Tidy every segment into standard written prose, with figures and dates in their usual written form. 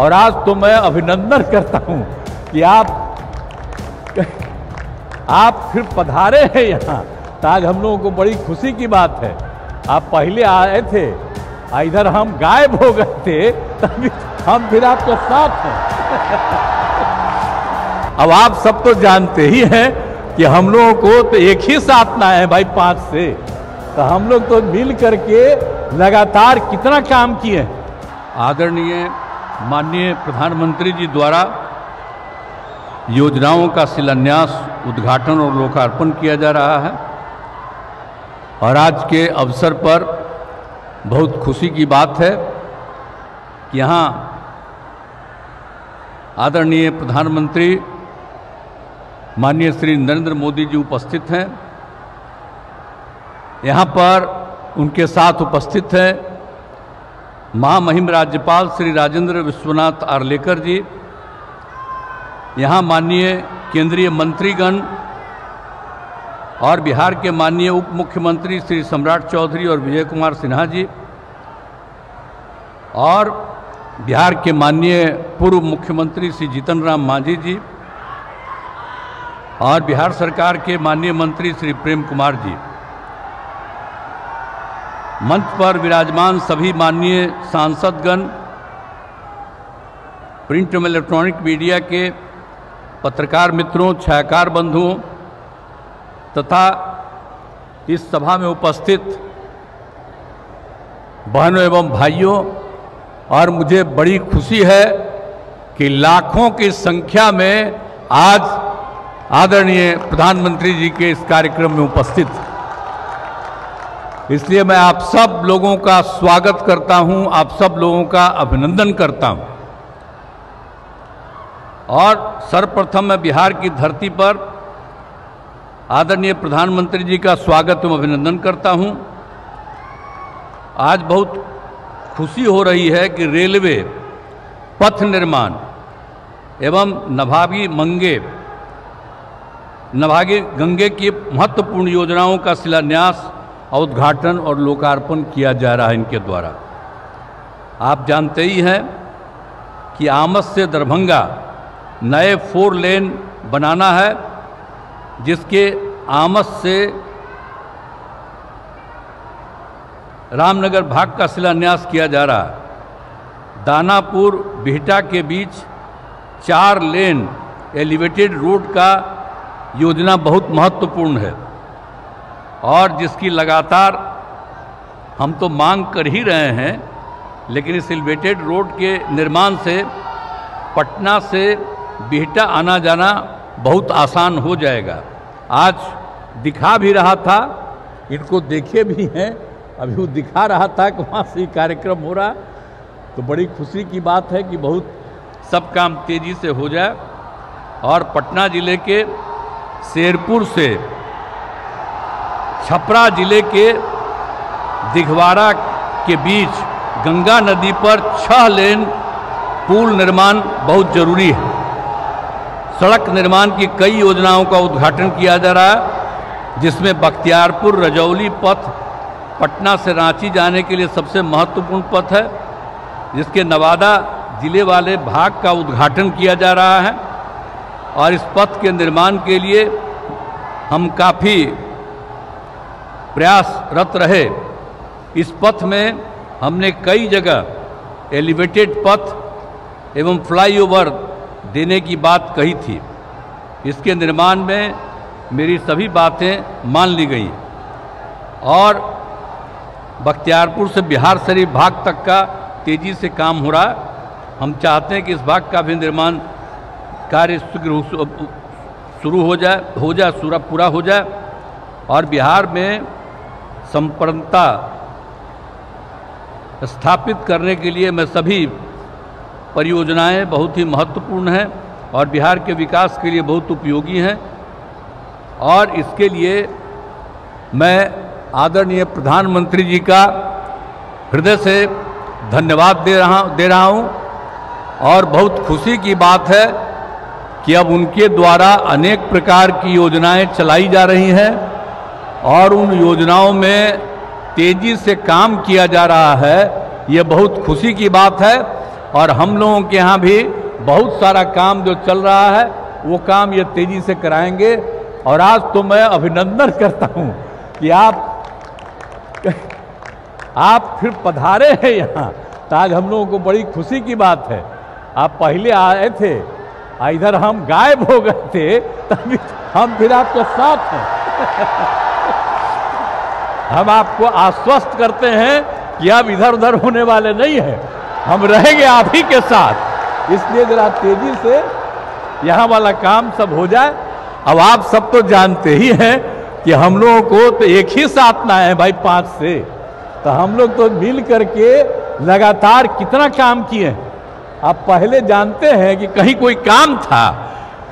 और आज तो मैं अभिनंदन करता हूं कि आप फिर पधारे हैं यहाँ, तो आज हम लोगों को बड़ी खुशी की बात है। आप पहले आए थे, इधर हम गायब हो गए थे, तभी हम फिर आपके साथ हैं। अब आप सब तो जानते ही हैं कि हम लोगों को तो एक ही साथ ना है भाई 5 से, तो हम लोग तो मिल करके लगातार कितना काम किए। आदरणीय माननीय प्रधानमंत्री जी द्वारा योजनाओं का शिलान्यास, उद्घाटन और लोकार्पण किया जा रहा है और आज के अवसर पर बहुत खुशी की बात है कि यहाँ आदरणीय प्रधानमंत्री माननीय श्री नरेंद्र मोदी जी उपस्थित हैं। यहाँ पर उनके साथ उपस्थित हैं महामहिम राज्यपाल श्री राजेंद्र विश्वनाथ आर्लेकर जी, यहाँ माननीय केंद्रीय मंत्रीगण और बिहार के माननीय उप मुख्यमंत्री श्री सम्राट चौधरी और विजय कुमार सिन्हा जी, और बिहार के माननीय पूर्व मुख्यमंत्री श्री जीतन राम मांझी जी, और बिहार सरकार के माननीय मंत्री श्री प्रेम कुमार जी, मंच पर विराजमान सभी माननीय सांसदगण, प्रिंट एवं इलेक्ट्रॉनिक मीडिया के पत्रकार मित्रों, छायाकार बंधुओं तथा इस सभा में उपस्थित बहनों एवं भाइयों, और मुझे बड़ी खुशी है कि लाखों की संख्या में आज आदरणीय प्रधानमंत्री जी के इस कार्यक्रम में उपस्थित, इसलिए मैं आप सब लोगों का स्वागत करता हूं, आप सब लोगों का अभिनंदन करता हूं। और सर्वप्रथम मैं बिहार की धरती पर आदरणीय प्रधानमंत्री जी का स्वागत एवं अभिनंदन करता हूं। आज बहुत खुशी हो रही है कि रेलवे, पथ निर्माण एवं नमामि गंगे की महत्वपूर्ण योजनाओं का शिलान्यास, उद्घाटन और लोकार्पण किया जा रहा है इनके द्वारा। आप जानते ही हैं कि आमस से दरभंगा नए 4 लेन बनाना है, जिसके आमस से रामनगर भाग का शिलान्यास किया जा रहा है। दानापुर बिहटा के बीच 4 लेन एलिवेटेड रोड का योजना बहुत महत्वपूर्ण है और जिसकी लगातार हम तो मांग कर ही रहे हैं, लेकिन इस एलिवेटेड रोड के निर्माण से पटना से बिहटा आना जाना बहुत आसान हो जाएगा। आज दिखा भी रहा था, इनको देखे भी हैं, अभी वो दिखा रहा था कि वहाँ से कार्यक्रम हो रहा, तो बड़ी खुशी की बात है कि बहुत सब काम तेज़ी से हो जाए। और पटना जिले के शेरपुर से छपरा जिले के दिघवाड़ा के बीच गंगा नदी पर 6 लेन पुल निर्माण बहुत जरूरी है। सड़क निर्माण की कई योजनाओं का उद्घाटन किया जा रहा है, जिसमें बख्तियारपुर रजौली पथ पटना से रांची जाने के लिए सबसे महत्वपूर्ण पथ है, जिसके नवादा जिले वाले भाग का उद्घाटन किया जा रहा है। और इस पथ के निर्माण के लिए हम काफ़ी प्रयासरत रहे। इस पथ में हमने कई जगह एलिवेटेड पथ एवं फ्लाईओवर देने की बात कही थी। इसके निर्माण में मेरी सभी बातें मान ली गई और बख्तियारपुर से बिहार शरीफ भाग तक का तेज़ी से काम हो रहा है। हम चाहते हैं कि इस भाग का भी निर्माण कार्य शुरू हो जाए, पूरा हो जाए और बिहार में संप्रभुता स्थापित करने के लिए मैं सभी परियोजनाएं बहुत ही महत्वपूर्ण हैं और बिहार के विकास के लिए बहुत उपयोगी हैं। और इसके लिए मैं आदरणीय प्रधानमंत्री जी का हृदय से धन्यवाद दे रहा हूं और बहुत खुशी की बात है कि अब उनके द्वारा अनेक प्रकार की योजनाएं चलाई जा रही हैं और उन योजनाओं में तेजी से काम किया जा रहा है। ये बहुत खुशी की बात है और हम लोगों के यहाँ भी बहुत सारा काम जो चल रहा है वो काम ये तेजी से कराएंगे। और आज तो मैं अभिनंदन करता हूँ कि आप फिर पधारे हैं यहाँ, तो आज हम लोगों को बड़ी खुशी की बात है। आप पहले आए थे, इधर हम गायब हो गए थे, तभी हम फिर आपके साथ हैं। हम आपको आश्वस्त करते हैं कि आप इधर उधर होने वाले नहीं हैं, हम रहेंगे आप ही के साथ। इसलिए जरा तेजी से यहाँ वाला काम सब हो जाए। अब आप सब तो जानते ही हैं कि हम लोगों को तो एक ही साथ ना है भाई 5 से, तो हम लोग तो मिल करके लगातार कितना काम किए हैं। आप पहले जानते हैं कि कहीं कोई काम था,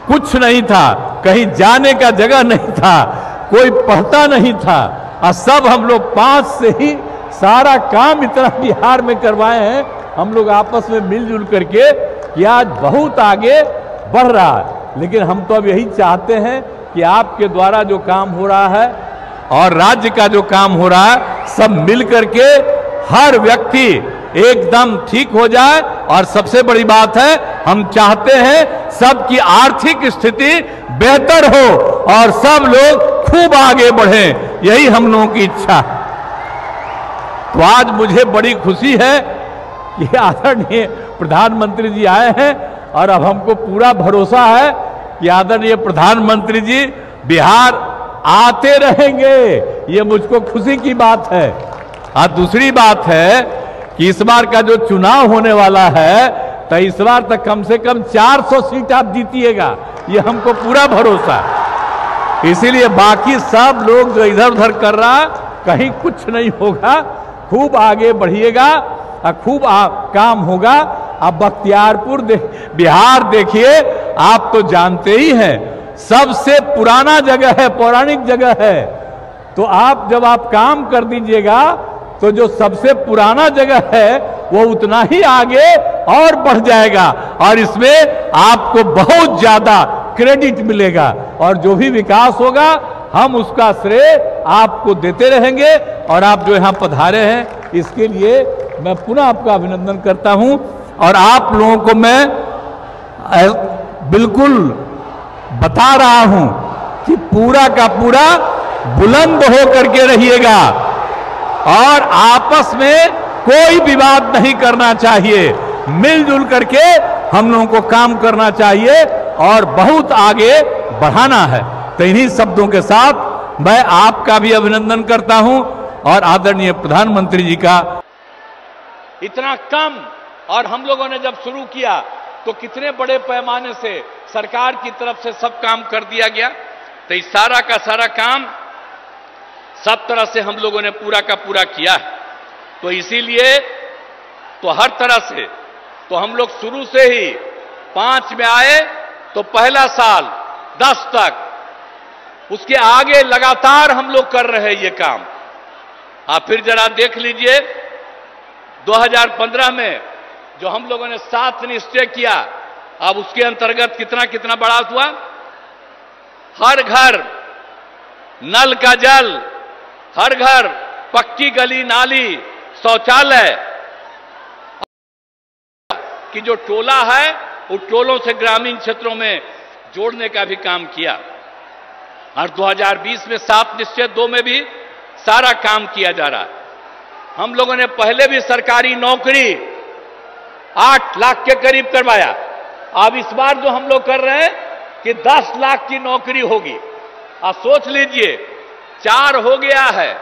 कुछ नहीं था, कहीं जाने का जगह नहीं था, कोई पढ़ता नहीं था, और सब हम लोग 5 से ही सारा काम इतना बिहार में करवाए हैं हम लोग आपस में मिलजुल करके कि आज बहुत आगे बढ़ रहा है। लेकिन हम तो अब यही चाहते हैं कि आपके द्वारा जो काम हो रहा है और राज्य का जो काम हो रहा है, सब मिल करके हर व्यक्ति एकदम ठीक हो जाए। और सबसे बड़ी बात है, हम चाहते हैं सबकी आर्थिक स्थिति बेहतर हो और सब लोग खूब आगे बढ़ें, यही हम लोगों की इच्छा है। तो आज मुझे बड़ी खुशी है कि आदरणीय प्रधानमंत्री जी आए हैं और अब हमको पूरा भरोसा है कि आदरणीय प्रधानमंत्री जी बिहार आते रहेंगे। ये मुझको खुशी की बात है। और दूसरी बात है कि इस बार का जो चुनाव होने वाला है, तो इस बार तक कम से कम 400 सीट आप जीतिएगा, ये हमको पूरा भरोसा है। इसीलिए बाकी सब लोग जो इधर उधर कर रहा, कहीं कुछ नहीं होगा, खूब आगे बढ़िएगा और खूब काम होगा। अब बख्तियारपुर बिहार देखिए, आप तो जानते ही हैं सबसे पुराना जगह है, पौराणिक जगह है। तो आप जब आप काम कर दीजिएगा तो जो सबसे पुराना जगह है वो उतना ही आगे और बढ़ जाएगा और इसमें आपको बहुत ज्यादा क्रेडिट मिलेगा और जो भी विकास होगा हम उसका श्रेय आपको देते रहेंगे। और आप जो यहाँ पधारे हैं इसके लिए मैं पुनः आपका अभिनंदन करता हूँ। और आप लोगों को मैं बिल्कुल बता रहा हूं कि पूरा का पूरा बुलंद हो करके रहिएगा और आपस में कोई विवाद नहीं करना चाहिए, मिलजुल करके हम लोगों को काम करना चाहिए और बहुत आगे बढ़ाना है। तो इन्हीं शब्दों के साथ मैं आपका भी अभिनंदन करता हूं और आदरणीय प्रधानमंत्री जी का। इतना कम, और हम लोगों ने जब शुरू किया तो कितने बड़े पैमाने से सरकार की तरफ से सब काम कर दिया गया। तो इस सारा का सारा काम सब तरह से हम लोगों ने पूरा का पूरा किया है। तो इसीलिए तो हर तरह से तो हम लोग शुरू से ही 5 में आए तो पहला साल 10 तक, उसके आगे लगातार हम लोग कर रहे हैं ये काम। आप फिर जरा देख लीजिए 2015 में जो हम लोगों ने 7 निश्चय किया, अब उसके अंतर्गत कितना कितना बढ़ा हुआ। हर घर नल का जल, हर घर पक्की गली नाली शौचालय की जो टोला है उन टोलों से ग्रामीण क्षेत्रों में जोड़ने का भी काम किया। और 2020 में 7 निश्चय 2 में भी सारा काम किया जा रहा है। हम लोगों ने पहले भी सरकारी नौकरी 8 लाख के करीब करवाया। अब इस बार जो हम लोग कर रहे हैं कि 10 लाख की नौकरी होगी। आप सोच लीजिए 4 हो गया है,